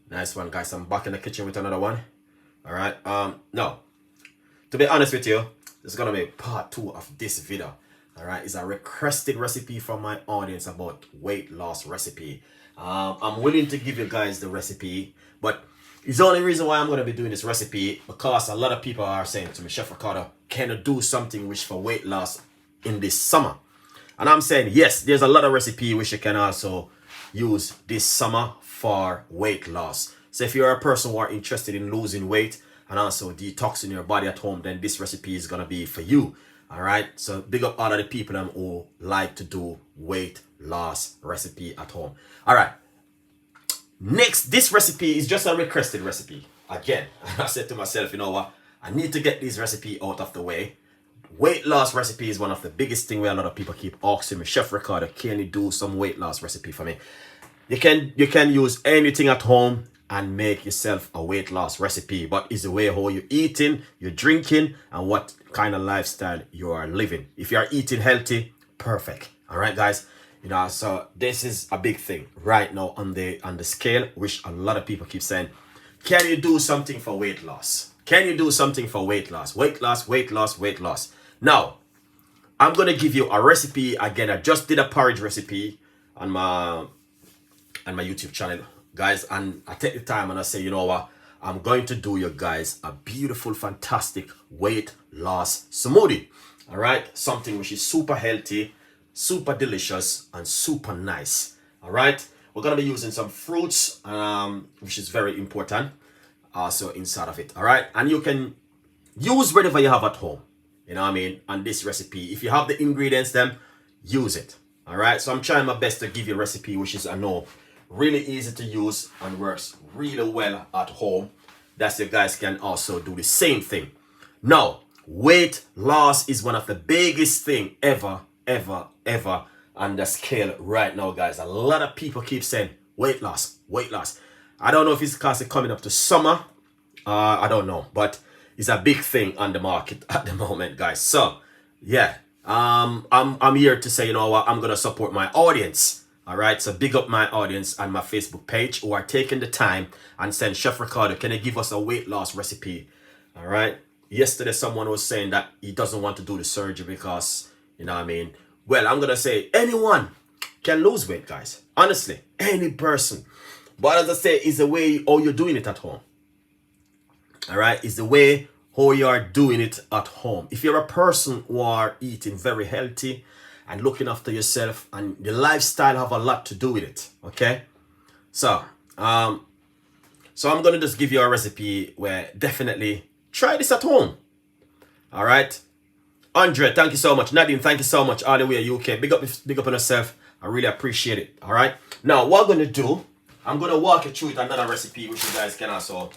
Nice one, guys. I'm back in the kitchen with another one. All right. Now, to be honest with you, this is gonna be part 2 of this video. All right. It's a requested recipe from my audience about weight loss recipe. I'm willing to give you guys the recipe, but it's the only reason why I'm gonna be doing this recipe because a lot of people are saying to me, Chef Ricardo, can you do something which for weight loss in this summer? And I'm saying, yes, there's a lot of recipe which you can also use this summer for weight loss. So if you're a person who are interested in losing weight and also detoxing your body at home, then this recipe is going to be for you. All right. So big up all of the people who like to do weight loss recipe at home. All right. Next, this recipe is just a requested recipe. Again, I said to myself, you know what? I need to get this recipe out of the way. Weight loss recipe is one of the biggest things where a lot of people keep asking me, Chef Ricardo, can you do some weight loss recipe for me? You can use anything at home and make yourself a weight loss recipe, but it's the way how you're eating, you're drinking, and what kind of lifestyle you are living. If you are eating healthy, perfect. All right, guys. You know, so this is a big thing right now on the scale, which a lot of people keep saying, can you do something for weight loss? Can you do something for weight loss? Weight loss, weight loss, weight loss. Now, I'm going to give you a recipe. Again, I just did a porridge recipe on my YouTube channel, guys. And I take the time and I say, you know what? I'm going to do you guys a beautiful, fantastic weight loss smoothie. All right. Something which is super healthy, super delicious, and super nice. All right. We're going to be using some fruits, which is very important. Also inside of it. All right. And you can use whatever you have at home. You know what I mean? On this recipe, if you have the ingredients, then use it. All right. So I'm trying my best to give you a recipe which is, I know, really easy to use and works really well at home. That you guys can also do the same thing. Now, weight loss is one of the biggest thing ever on the scale right now, guys. A lot of people keep saying weight loss, weight loss. I don't know if it's because it's coming up to summer. I don't know, but it's a big thing on the market at the moment, guys. So, yeah, I'm here to say, you know what, I'm gonna support my audience. All right, so big up my audience on my Facebook page who are taking the time and saying, Chef Ricardo, can you give us a weight loss recipe? All right. Yesterday, someone was saying that he doesn't want to do the surgery because, you know what I mean? Well, I'm gonna say anyone can lose weight, guys. Honestly, any person. But as I say, it's the way how you're doing it at home. All right, it's the way how you are doing it at home. If you're a person who are eating very healthy and looking after yourself, and the lifestyle have a lot to do with it. Okay, so I'm gonna just give you a recipe where definitely try this at home. All right, Andre, thank you so much. Nadine, thank you so much. All the way UK, big up on yourself. I really appreciate it. All right, now what I'm gonna do, I'm gonna walk you through with another recipe which you guys can also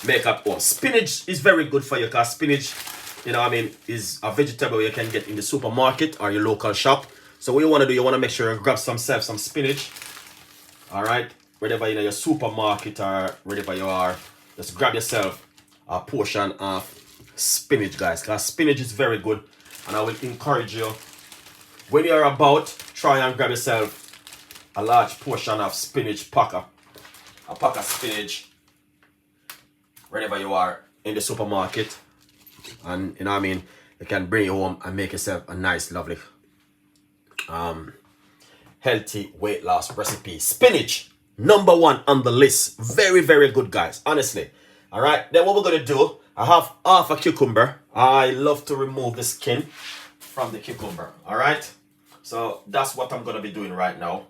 make at home. Spinach is very good for you because spinach, you know what I mean, is a vegetable you can get in the supermarket or your local shop. So what you want to do, you want to make sure you grab some spinach. All right, wherever you know your supermarket or wherever you are, just grab yourself a portion of spinach, guys, because spinach is very good. And I will encourage you, when you're about, try and grab yourself a large portion of spinach, a pack of spinach wherever you are in the supermarket. And you know what I mean, you can bring it home and make yourself a nice, lovely, healthy weight loss recipe. Spinach, #1 on the list. Very good, guys, honestly. All right, then what we're gonna do, I have half a cucumber. I love to remove the skin from the cucumber. All right, so that's what I'm gonna be doing right now.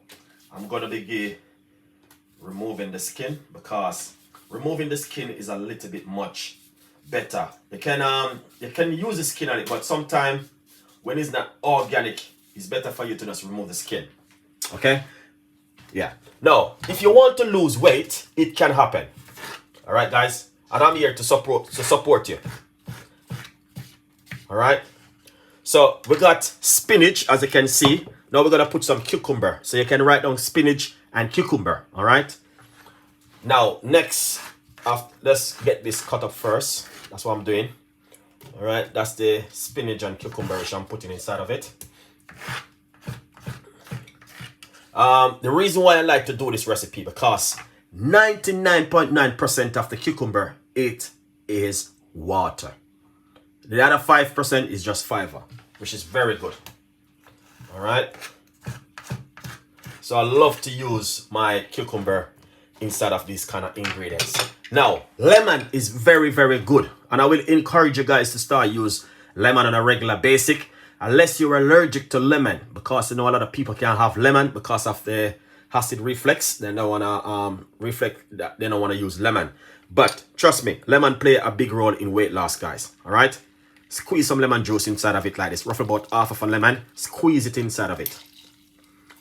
I'm gonna be removing the skin because removing the skin is a little bit much better. You can use the skin on it, but sometimes when it's not organic, it's better for you to just remove the skin. Okay? Yeah. Now, if you want to lose weight, it can happen. All right, guys, and I'm here to support you. All right. So we got spinach, as you can see. Now we're gonna put some cucumber. So you can write down spinach and cucumber. All right. Now, next, let's get this cut up first. That's what I'm doing. All right, that's the spinach and cucumber which I'm putting inside of it. The reason why I like to do this recipe because 99.9% of the cucumber, it is water. The other 5% is just fiber, which is very good. All right. So I love to use my cucumber inside of these kind of ingredients. Now, lemon is very, very good. And I will encourage you guys to start use lemon on a regular basis, unless you're allergic to lemon, because you know a lot of people can't have lemon because of the acid reflux. They don't want to they don't want to use lemon. But trust me, lemon play a big role in weight loss, guys. All right. Squeeze some lemon juice inside of it like this. Roughly about half of a lemon. Squeeze it inside of it.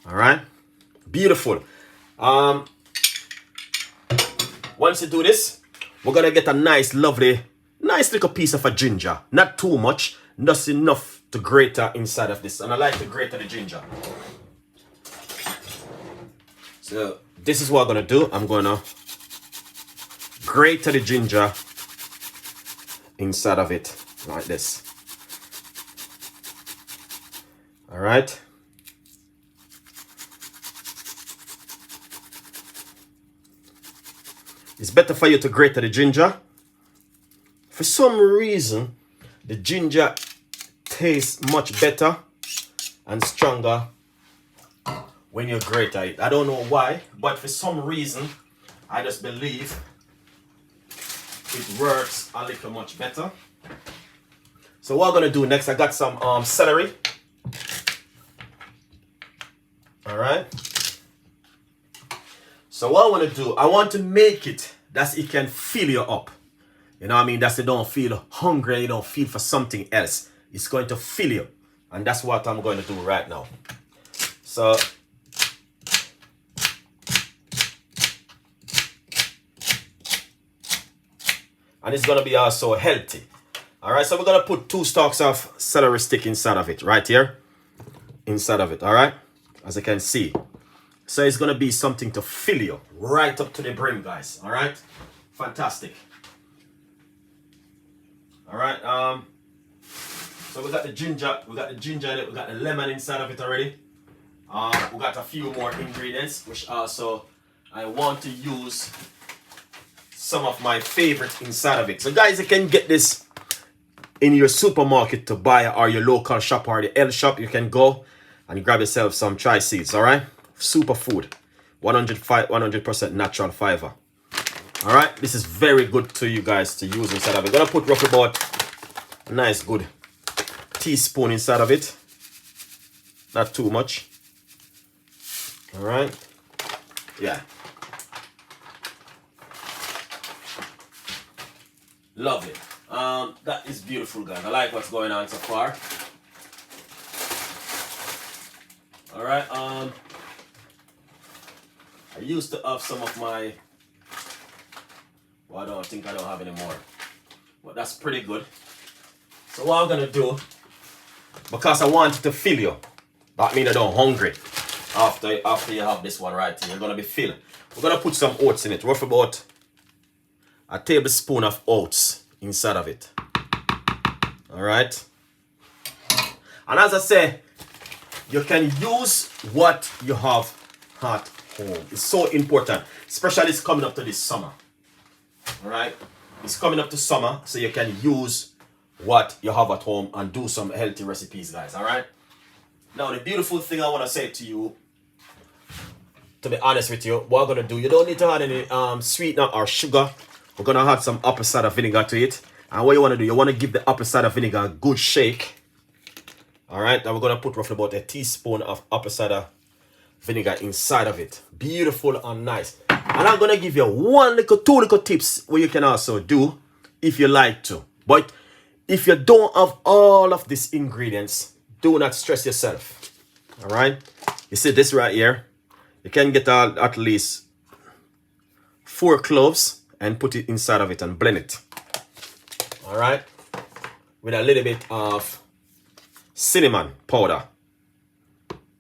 All right. Beautiful. Once you do this, we're going to get a nice, lovely, nice little piece of a ginger. Not too much. Just enough to grate inside of this. And I like to grate the ginger. So this is what I'm going to do. I'm going to grate the ginger inside of it. Like this. All right. It's better for you to grate the ginger. For some reason, the ginger tastes much better and stronger when you grate it. I don't know why, but for some reason, I just believe it works a little much better. So what I'm gonna do next, I got some celery. All right. So what I want to do, I want to make it that it can fill you up. You know what I mean? That's you don't feel hungry, you don't feel for something else. It's going to fill you. And that's what I'm going to do right now. So and it's going to be also healthy. All right, so we're going to put 2 stalks of celery stick inside of it, right here. Inside of it, all right? As you can see. So it's going to be something to fill you right up to the brim, guys. All right? Fantastic. All right. So we got the ginger. We got the ginger in it. We got the lemon inside of it already. We got a few more ingredients, which also I want to use some of my favorite inside of it. So guys, you can get this in your supermarket to buy, or your local shop, or the L shop. You can go and grab yourself some chai seeds. All right, superfood, 100% natural fiber. All right, this is very good to you guys to use inside of it. Gonna put roughly about a nice good teaspoon inside of it, not too much. All right, yeah. Love it. That is beautiful, guys. I like what's going on so far. All right. I used to have some of my. Well, I don't think I don't have any more, but that's pretty good. So what I'm gonna do, because I want it to fill you, that means I don't hungry. After you have this one right here, you're gonna be filled. We're gonna put some oats in it. Roughly about a tablespoon of oats inside of it. All right. And as I say, you can use what you have at home. It's so important, especially it's coming up to this summer. All right. It's coming up to summer, so you can use what you have at home and do some healthy recipes, guys. All right. Now, the beautiful thing I want to say to you, to be honest with you, what I'm going to do, you don't need to add any sweetener or sugar. We're going to add some apple cider vinegar to it. And what you want to do, you want to give the apple cider vinegar a good shake. All right. Now, we're going to put roughly about a teaspoon of apple cider vinegar inside of it. Beautiful and nice. And I'm going to give you two little tips where you can also do if you like to. But if you don't have all of these ingredients, do not stress yourself. All right. You see this right here? You can get at least 4 cloves and put it inside of it and blend it. All right. With a little bit of cinnamon powder.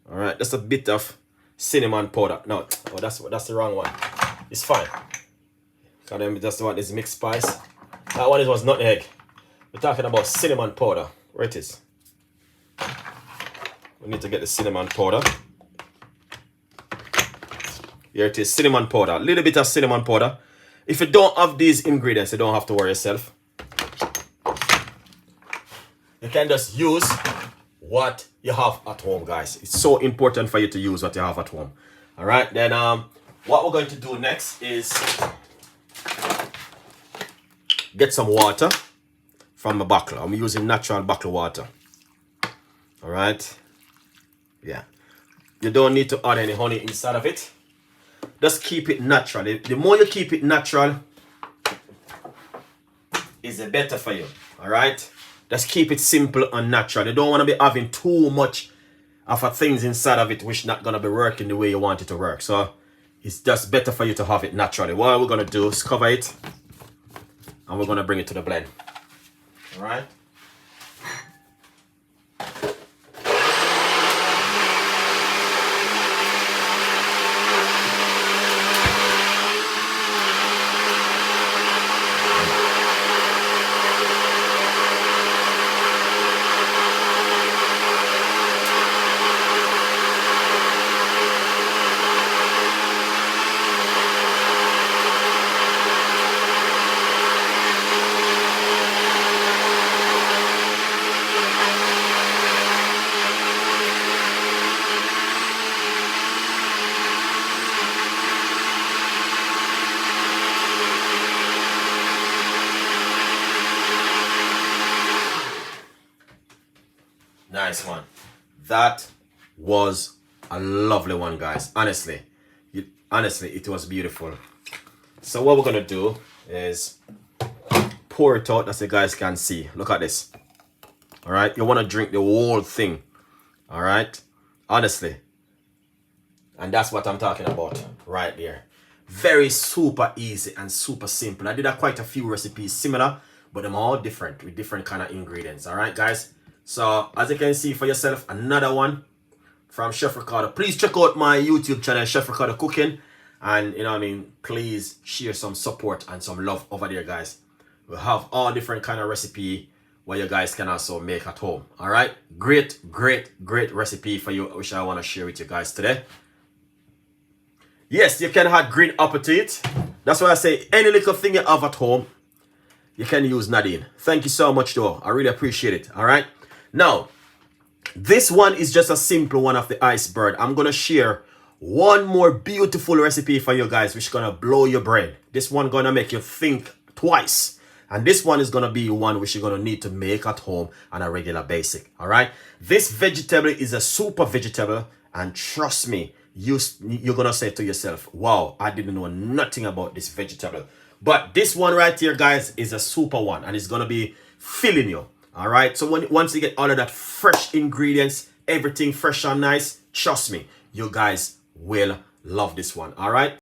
All right. Just a bit of cinnamon powder. No, oh, that's the wrong one. It's fine. Because that's the one is mixed spice. That one was nutmeg. We're talking about cinnamon powder. Where it is? We need to get the cinnamon powder. Here it is, cinnamon powder. A little bit of cinnamon powder. If you don't have these ingredients, you don't have to worry yourself. You can just use what you have at home, guys. It's so important for you to use what you have at home. All right, then what we're going to do next is get some water from a bottle. I'm using natural bottle water. All right, yeah. You don't need to add any honey inside of it. Just keep it natural. The more you keep it natural, is the better for you. All right, just keep it simple and natural. You don't want to be having too much of things inside of it which not gonna be working the way you want it to work. So it's just better for you to have it naturally. What we're gonna do is cover it, and we're gonna bring it to the blend. All right. Nice one. That was a lovely one, guys. Honestly, it was beautiful. So what we're gonna do is pour it out, as you guys can see. Look at this. All right, you want to drink the whole thing. All right, honestly, and that's what I'm talking about right there. Very super easy and super simple. I did quite a few recipes similar, but them all different with different kind of ingredients. All right, guys. So as you can see for yourself, another one from Chef Ricardo. Please check out my YouTube channel, Chef Ricardo Cooking, and you know what I mean, please share some support and some love over there, guys. We have all different kind of recipe where you guys can also make at home. All right, great recipe for you, which I want to share with you guys today. Yes, you can have green apple to it. That's why I say any little thing you have at home, you can use Nadine. Thank you so much though, I really appreciate it. All right, now this one is just a simple one of the iceberg. I'm gonna share one more beautiful recipe for you guys, which is gonna blow your brain. This one gonna make you think twice, and this one is gonna be one which you're gonna need to make at home on a regular basis. All right, this vegetable is a super vegetable, and trust me, you're gonna say to yourself, wow, I didn't know nothing about this vegetable. But this one right here, guys, is a super one, and it's gonna be filling you. All right, so once you get all of that fresh ingredients, everything fresh and nice, trust me, you guys will love this one. All right.